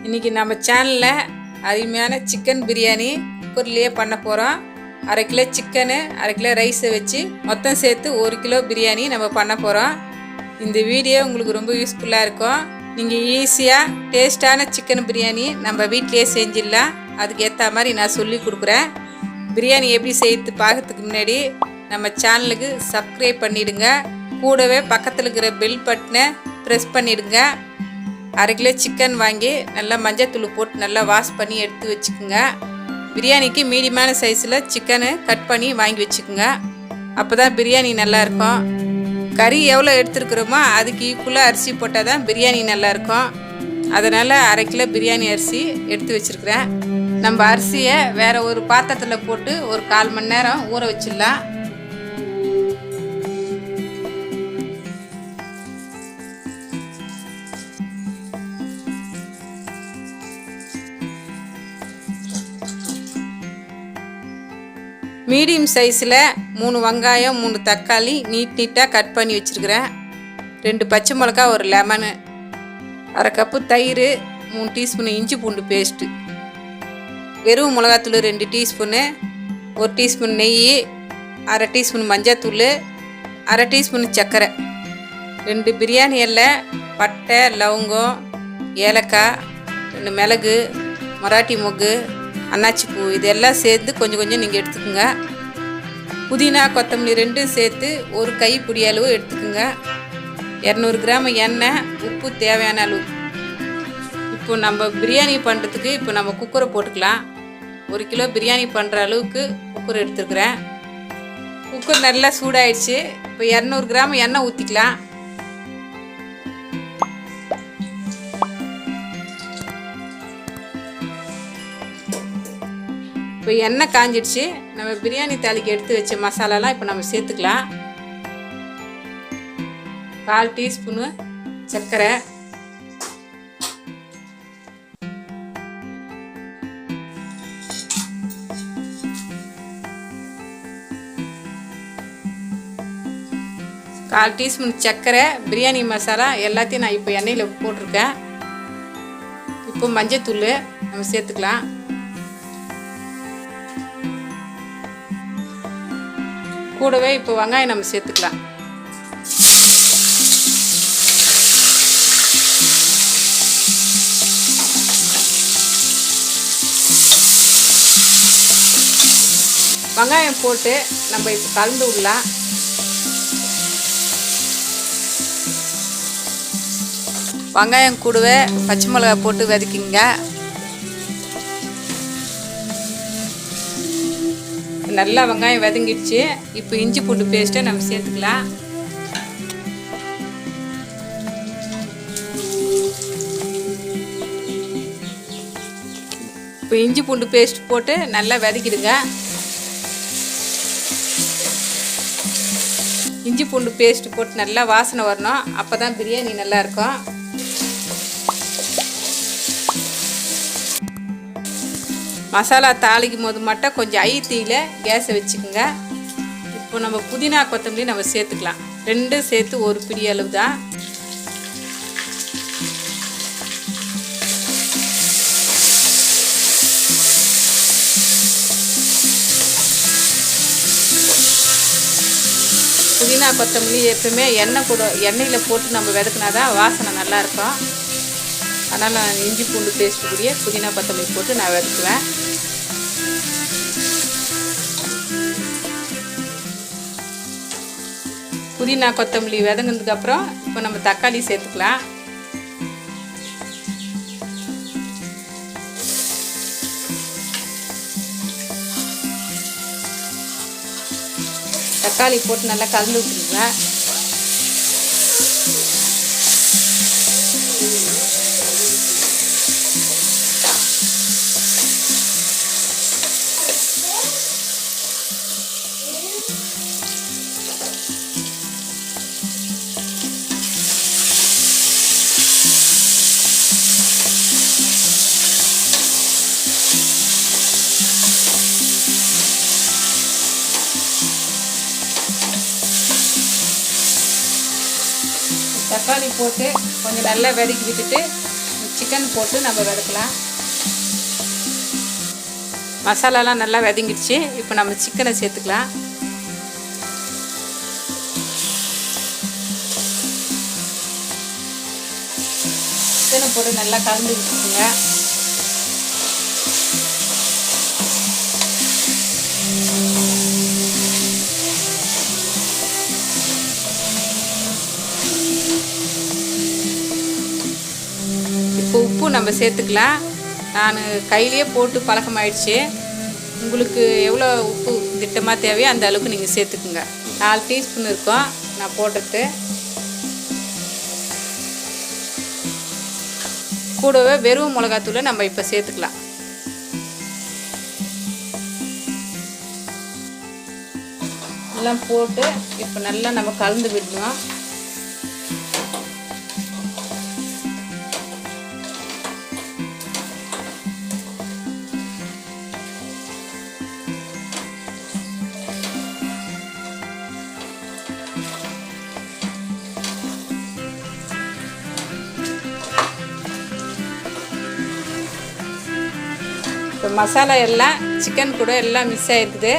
இன்றைக்கி நம்ம சேனலில் அருமையான சிக்கன் பிரியாணி குக்கர்லேயே பண்ண போகிறோம். 1/2 கிலோ சிக்கனு 1/2 கிலோ ரைஸை வச்சு மொத்தம் சேர்த்து 1 கிலோ பிரியாணி நம்ம பண்ண போகிறோம். இந்த வீடியோ உங்களுக்கு ரொம்ப யூஸ்ஃபுல்லாக இருக்கும். நீங்கள் ஈஸியாக டேஸ்ட்டான சிக்கன் பிரியாணி நம்ம வீட்டிலையே செஞ்சிடலாம். அதுக்கு ஏற்ற மாதிரி நான் சொல்லி கொடுக்குறேன். பிரியாணி எப்படி செய்யறது பார்க்கறதுக்கு முன்னாடி நம்ம சேனலுக்கு சப்ஸ்கிரைப் பண்ணிவிடுங்க. கூடவே பக்கத்தில் இருக்கிற பெல் பட்டனை ப்ரெஸ் பண்ணிவிடுங்க. 1/2 கிலோ சிக்கன் வாங்கி நல்லா மஞ்சத்தூள் போட்டு நல்லா வாஷ் பண்ணி எடுத்து வச்சுக்கோங்க. பிரியாணிக்கு மீடியமான சைஸில் சிக்கனு கட் பண்ணி வாங்கி வச்சுக்கோங்க. அப்போ தான் பிரியாணி நல்லாயிருக்கும். கறி எவ்வளோ எடுத்துருக்குறோமோ அதுக்கு ஈக்குவலாக அரிசி போட்டால் தான் பிரியாணி நல்லாயிருக்கும். அதனால் 1/2 கிலோ பிரியாணி அரிசி எடுத்து வச்சுருக்கிறேன். நம்ம அரிசியை வேறு ஒரு பாத்திரத்தில் போட்டு ஒரு 1/4 மணி நேரம் ஊற வச்சிடலாம். மீடியம் சைஸில் 3 வெங்காயம் 3 தக்காளி நீட்டாக கட் பண்ணி வச்சுருக்கிறேன். 2 பச்சை மிளகா, ஒரு லெமனு, 1/2 கப்பு தயிர், 3 டீஸ்பூன் இஞ்சி பூண்டு பேஸ்ட்டு, வெறும் மிளகாத்தூள் 2 டீஸ்பூனு, 1 டீஸ்பூன் நெய், 1/2 டீஸ்பூன் மஞ்சத்தூள், 1/2 டீஸ்பூன் சர்க்கரை, 2 பிரியாணி இலை, பட்டை, லவங்கம், ஏலக்காய், 2 மிளகு, மராட்டி மொக்கு, அன்னாச்சி பூ, இதெல்லாம் சேர்த்து கொஞ்சம் கொஞ்சம் நீங்கள் எடுத்துக்கோங்க. புதினா கொத்தமல்லி 2 சேர்த்து ஒரு கைப்பிடி அளவு எடுத்துக்கோங்க. 200 கிராம் எண்ணெய், உப்பு தேவையான அளவு. இப்போ நம்ம பிரியாணி பண்ணுறதுக்கு இப்போ நம்ம குக்கரை போட்டுக்கலாம். 1 கிலோ பிரியாணி பண்ணுற அளவுக்கு குக்கர் எடுத்துருக்குறேன். குக்கர் நல்லா சூடாயிடுச்சு. இப்போ 200 கிராம் எண்ணெய் ஊற்றிக்கலாம். இப்போ எண்ணெய் காஞ்சிடுச்சு. நம்ம பிரியாணி தாளிக்கு எடுத்து வச்ச மசாலாலாம் இப்போ நம்ம சேர்த்துக்கலாம். 1/4 டீஸ்பூனு சர்க்கரை, கால் டீஸ்பூன் சர்க்கரை, பிரியாணி மசாலா எல்லாத்தையும் நான் இப்போ எண்ணெயில் போட்டிருக்கேன். இப்போ மஞ்சத்தூள் நம்ம சேர்த்துக்கலாம். கூடவே இப்போ வெங்காயம் நம்ம சேர்த்துக்கலாம். வெங்காயம் போட்டு நம்ம இப்போ கலந்து விடலாம். வெங்காயம் கூடவே பச்சை மிளகாய் போட்டு வதக்கிங்க. நல்லா வெங்காயம் வதங்கிடுச்சு. இப்போ இஞ்சி பூண்டு பேஸ்ட்டை நம்ம சேர்த்துக்கலாம். இப்போ இஞ்சி பூண்டு பேஸ்ட் போட்டு நல்லா வதக்கிடுங்க. இஞ்சி பூண்டு பேஸ்ட் போட்டு நல்லா வாசனை வரணும். அப்போ தான் பிரியாணி நல்லாயிருக்கும். மசாலா தாளிக்கும் போது மட்டும் கொஞ்சம் ஐ தீயில கேஸை வச்சுக்கோங்க. இப்போ நம்ம புதினா கொத்தமல்லி நம்ம சேர்த்துக்கலாம். 2 சேர்த்து ஒரு பிடி அளவு தான். புதினா கொத்தமல்லி எப்பவுமே எண்ணெயில் போட்டு நம்ம வதக்கினா தான் வாசனை நல்லாயிருக்கும். அதனால் நான் இஞ்சி பூண்டு பேஸ்ட்டு கூடிய புதினா கொத்தமல்லி போட்டு நான் வதக்குவேன். புதினா கொத்தமல்லி வதங்கினதுக்கப்புறம் இப்போ நம்ம தக்காளி சேர்த்துக்கலாம். தக்காளி போட்டு நல்லா கலந்து விட்டுருங்க. தக்காளி போட்டு கொஞ்சம் நல்லா வதக்கி விட்டுட்டு சிக்கன் போட்டு நம்ம வதக்கலாம். மசாலாலாம் நல்லா வதங்கிடுச்சு. இப்போ நம்ம சிக்கனை சேர்த்துக்கலாம். சிக்கனை போட்டு நல்லா கலந்து விட்டுருங்க. இப்போ உப்பு நம்ம சேர்த்துக்கலாம். நான் கையிலே போட்டு பழக்கமாயிடுச்சு. உங்களுக்கு எவ்வளோ உப்பு திட்டமாக தேவையோ அந்த அளவுக்கு நீங்கள் சேர்த்துக்குங்க. 4 டீஸ்பூன் இருக்கும் நான் போட்டுட்டு. கூடவே வெறும் மிளகாத்தூளை நம்ம இப்போ சேர்த்துக்கலாம். எல்லாம் போட்டு இப்போ நல்லா நம்ம கலந்து விடணும். இப்போ மசாலா எல்லாம் சிக்கன் கூட எல்லாம் மிக்ஸ் ஆகிருக்குது.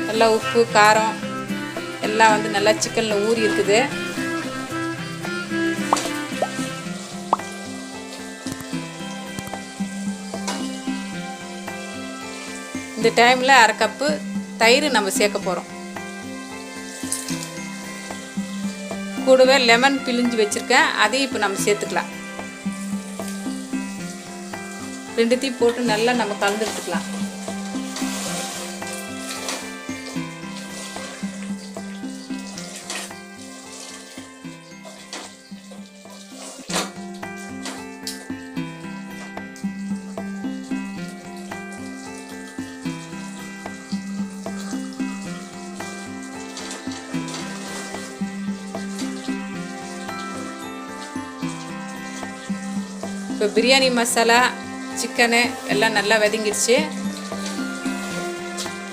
நல்லா உப்பு காரம் எல்லாம் வந்து நல்லா சிக்கனில் ஊறி இருக்குது. இந்த டைமில் 1/2 கப்பு தயிர் நம்ம சேர்க்க போகிறோம். கூடவே லெமன் பிழிஞ்சு வச்சுருக்கேன், அதையும் இப்போ நம்ம சேர்த்துக்கலாம். ரெண்டுத்தையும் போட்டு நல்லா நம்ம கலந்து விட்டுக்கலாம். இப்போ பிரியாணி மசாலா சிக்கனு எல்லாம் நல்லா வதங்கிடுச்சு.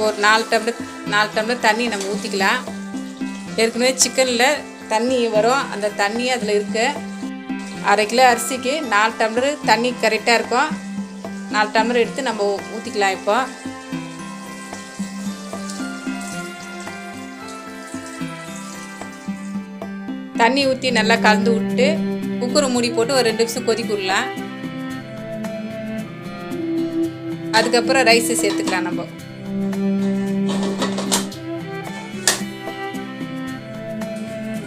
ஒரு 4 டம்ளர் தண்ணி நம்ம ஊற்றிக்கலாம். ஏற்கனவே சிக்கனில் தண்ணி வரும், அந்த தண்ணி அதில் இருக்குது. 1/2 கிலோ அரிசிக்கு 4 டம்ளர் தண்ணி கரெக்டாக இருக்கும். 4 டம்ளர் எடுத்து நம்ம ஊற்றிக்கலாம். இப்போ தண்ணி ஊற்றி நல்லா கலந்து விட்டு குக்கரை மூடி போட்டு ஒரு 2 நிமிஷம் கொதிக்க விடலாம். அதுக்கப்புறம் ரைஸை சேர்த்துக்கலாம். நம்ம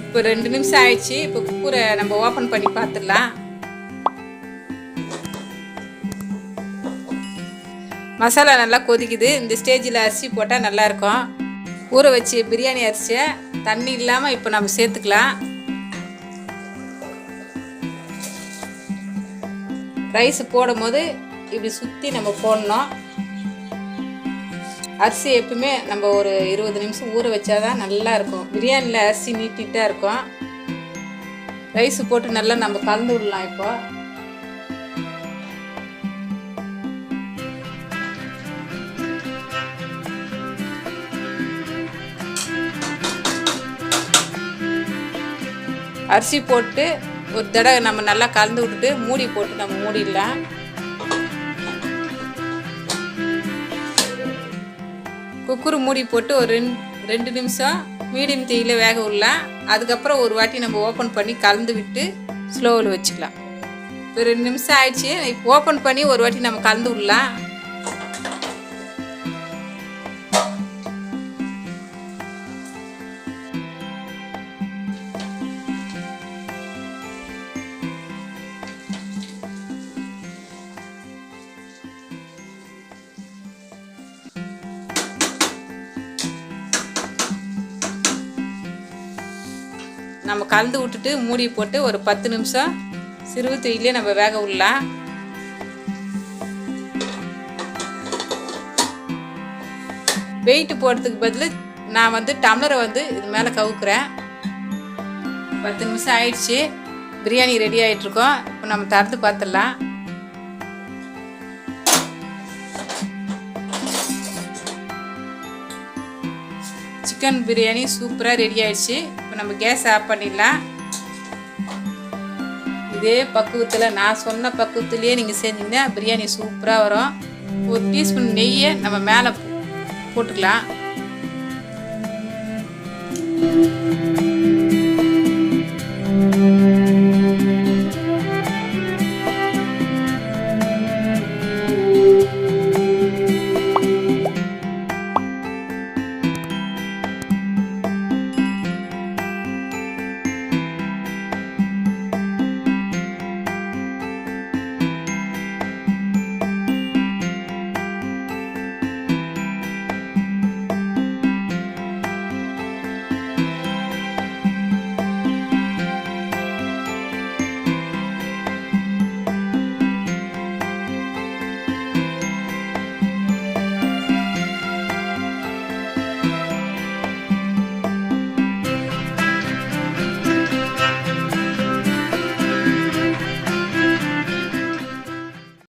இப்போ 2 நிமிஷம் ஆயிடுச்சு. இப்போ குக்கரை நம்ம ஓப்பன் பண்ணி பார்த்துடலாம். மசாலா நல்லா கொதிக்குது. இந்த ஸ்டேஜில் அரிசி போட்டால் நல்லாயிருக்கும். ஊற வச்சு பிரியாணி அரிசியை தண்ணி இல்லாமல் இப்போ நம்ம சேர்த்துக்கலாம். ரைஸ் போடும் போது இப்படி சுற்றி நம்ம போடணும். அரிசி எப்பவுமே நம்ம ஒரு 20 நிமிஷம் ஊற வச்சாதான் நல்லா இருக்கும். பிரியாணியில் அரிசி நீட்டிகிட்டா இருக்கும். ரைஸ் போட்டு நல்லா நம்ம கலந்து விடலாம். இப்போ அரிசி போட்டு ஒரு தடவை நம்ம நல்லா கலந்து விட்டுட்டு மூடி போட்டு நம்ம மூடிடலாம். குக்கர் மூடி போட்டு ஒரு 2 நிமிஷம் மீடியம் தீயில் வேக விடலாம். அதுக்கப்புறம் ஒரு வாட்டி நம்ம ஓப்பன் பண்ணி கலந்து விட்டு ஸ்லோவில் வச்சுக்கலாம். இப்போ 2 நிமிஷம் ஆயிடுச்சு. இப்போ ஓப்பன் பண்ணி ஒரு வாட்டி நம்ம கலந்து விடலாம். நம்ம கலந்து விட்டுட்டு மூடி போட்டு ஒரு 10 நிமிஷம் சிறு தீயிலே நம்ம வேக விடலாம். வெயிட் போடுறதுக்கு பதில் நான் வந்து டம்ளரை வந்து இது மேலே கவுக்குறேன். 10 நிமிஷம் ஆயிடுச்சு. பிரியாணி ரெடி ஆகிட்டுருக்கோம். இப்போ நம்ம திறந்து பார்த்துடலாம். சிக்கன் பிரியாணி சூப்பராக ரெடி ஆயிடுச்சு. இப்போ நம்ம கேஸ் ஆஃப் பண்ணிடலாம். இதே பக்குவத்தில் நான் சொன்ன பக்குவத்துலேயே நீங்கள் செஞ்சிங்கன்னா பிரியாணி சூப்பராக வரும். ஒரு டீஸ்பூன் நெய்யை நம்ம மேலே போட்டுக்கலாம்.